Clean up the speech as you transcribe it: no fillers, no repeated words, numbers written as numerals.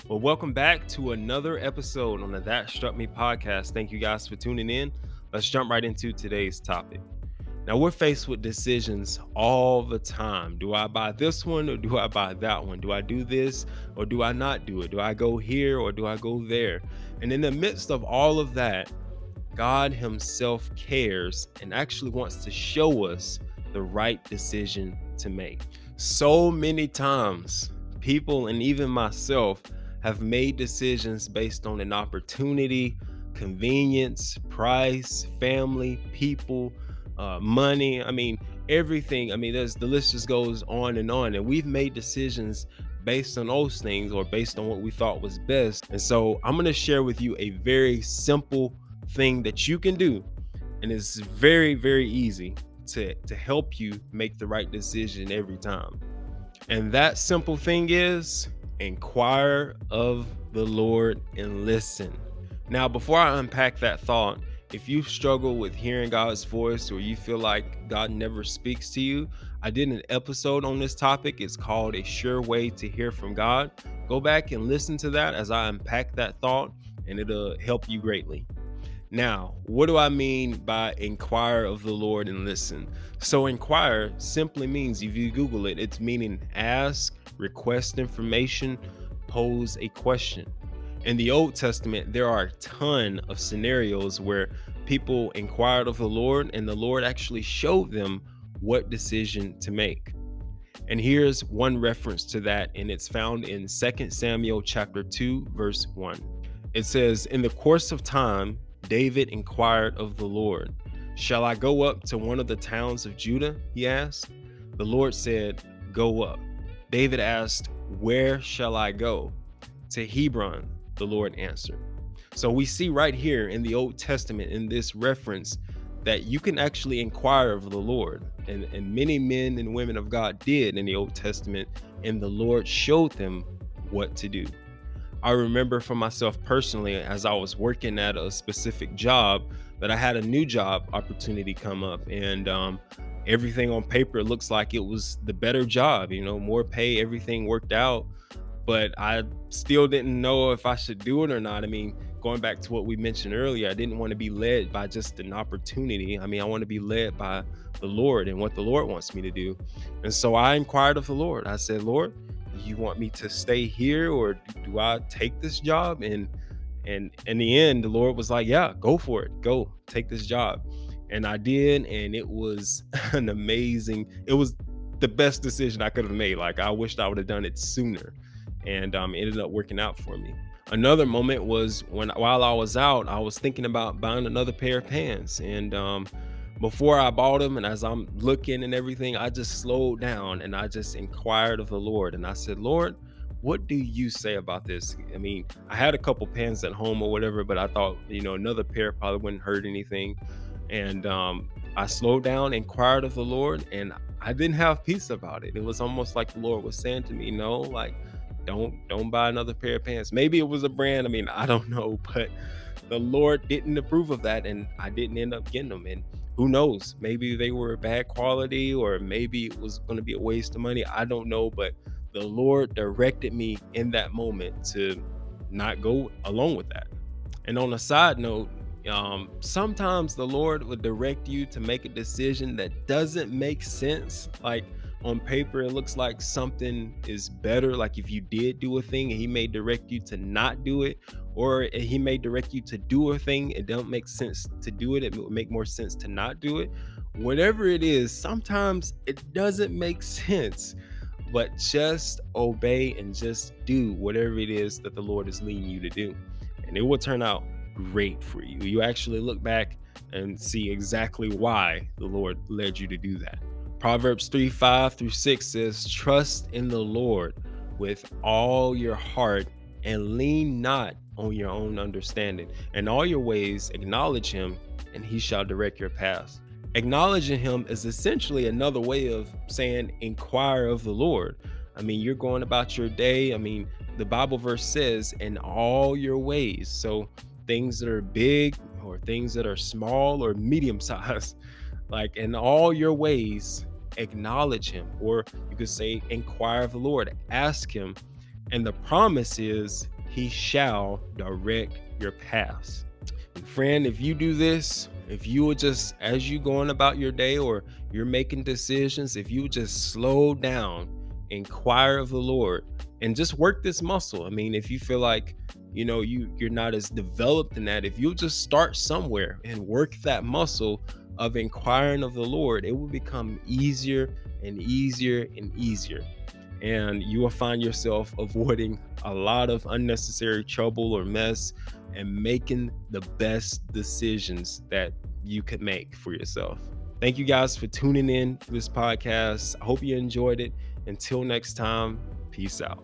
Well, welcome back to another episode on the That Struck Me podcast. Thank you guys for tuning in. Let's jump right into today's topic. Now, we're faced with decisions all the time. Do I buy this one or do I buy that one? Do I do this or do I not do it? Do I go here or do I go there? And in the midst of all of that, God Himself cares and actually wants to show us the right decision to make. So many times, people and even myself have made decisions based on an opportunity, convenience, price, family, people, money. Everything. The list just goes on. And we've made decisions based on those things or based on what we thought was best. And so I'm going to share with you a very simple thing that you can do. And it's very, very easy to help you make the right decision every time. And that simple thing is inquire of the Lord and listen. Now, before I unpack that thought, if you struggle with hearing God's voice or you feel like God never speaks to you, I did an episode on this topic. It's called A Sure Way to Hear from God. Go back and listen to that as I unpack that thought, and it'll help you greatly. Now, what do I mean by inquire of the Lord and listen? So inquire simply means, if you Google it, it's meaning ask, request information, pose a question. In the Old Testament, there are a ton of scenarios where people inquired of the Lord and the Lord actually showed them what decision to make. And here's one reference to that, and it's found in 2 Samuel chapter 2, verse 1. It says, "In the course of time, David inquired of the Lord, 'Shall I go up to one of the towns of Judah?' he asked. The Lord said, 'Go up.' David asked, 'Where shall I go?' 'To Hebron,' the Lord answered." So we see right here in the Old Testament, in this reference, that you can actually inquire of the Lord. And many men and women of God did in the Old Testament, and the Lord showed them what to do. I remember for myself personally, as I was working at a specific job, that I had a new job opportunity come up, and everything on paper looks like it was the better job, more pay, everything worked out, but I still didn't know if I should do it or not. Going back to what we mentioned earlier, I didn't want to be led by just an opportunity. I want to be led by the Lord and what the Lord wants me to do. And so I inquired of the Lord. I said, "Lord, you want me to stay here or do I take this job?" And in the end, the Lord was like, "Yeah, go for it. Go take this job." And I did. And it was it was the best decision I could have made. Like, I wished I would have done it sooner. And it ended up working out for me. Another moment was while I was out, I was thinking about buying another pair of pants. And before I bought them, and as I'm looking and everything, I just slowed down and I just inquired of the Lord. And I said, "Lord, what do you say about this?" I had a couple pants at home or whatever, but I thought, another pair probably wouldn't hurt anything. And I slowed down, inquired of the Lord, and I didn't have peace about it. It was almost like the Lord was saying to me, "No, like, don't buy another pair of pants." Maybe it was a brand. I don't know, but the Lord didn't approve of that, and I didn't end up getting them. And who knows? Maybe they were bad quality, or maybe it was going to be a waste of money. I don't know, but the Lord directed me in that moment to not go along with that. And on a side note, sometimes the Lord would direct you to make a decision that doesn't make sense. Like, on paper, it looks like something is better. Like, if you did do a thing and He may direct you to not do it, or He may direct you to do a thing, it don't make sense to do it. It would make more sense to not do it. Whatever it is, sometimes it doesn't make sense, but just obey and just do whatever it is that the Lord is leading you to do. And it will turn out great for you. You actually look back and see exactly why the Lord led you to do that. Proverbs 3:5-6 says, "Trust in the Lord with all your heart and lean not on your own understanding. In all your ways acknowledge Him, and He shall direct your paths." Acknowledging Him is essentially another way of saying inquire of the Lord. You're going about your day. The Bible verse says in all your ways. So things that are big or things that are small or medium size, like, in all your ways, acknowledge him, or you could say, inquire of the Lord, ask him. And the promise is he shall direct your paths. And friend, if you do this, if you would just, as you going about your day or you're making decisions, if you would just slow down, inquire of the Lord, and just work this muscle. I mean, if you feel like, you're not as developed in that, if you just start somewhere and work that muscle of inquiring of the Lord, it will become easier and easier and easier. And you will find yourself avoiding a lot of unnecessary trouble or mess and making the best decisions that you could make for yourself. Thank you guys for tuning in for this podcast. I hope you enjoyed it. Until next time, peace out.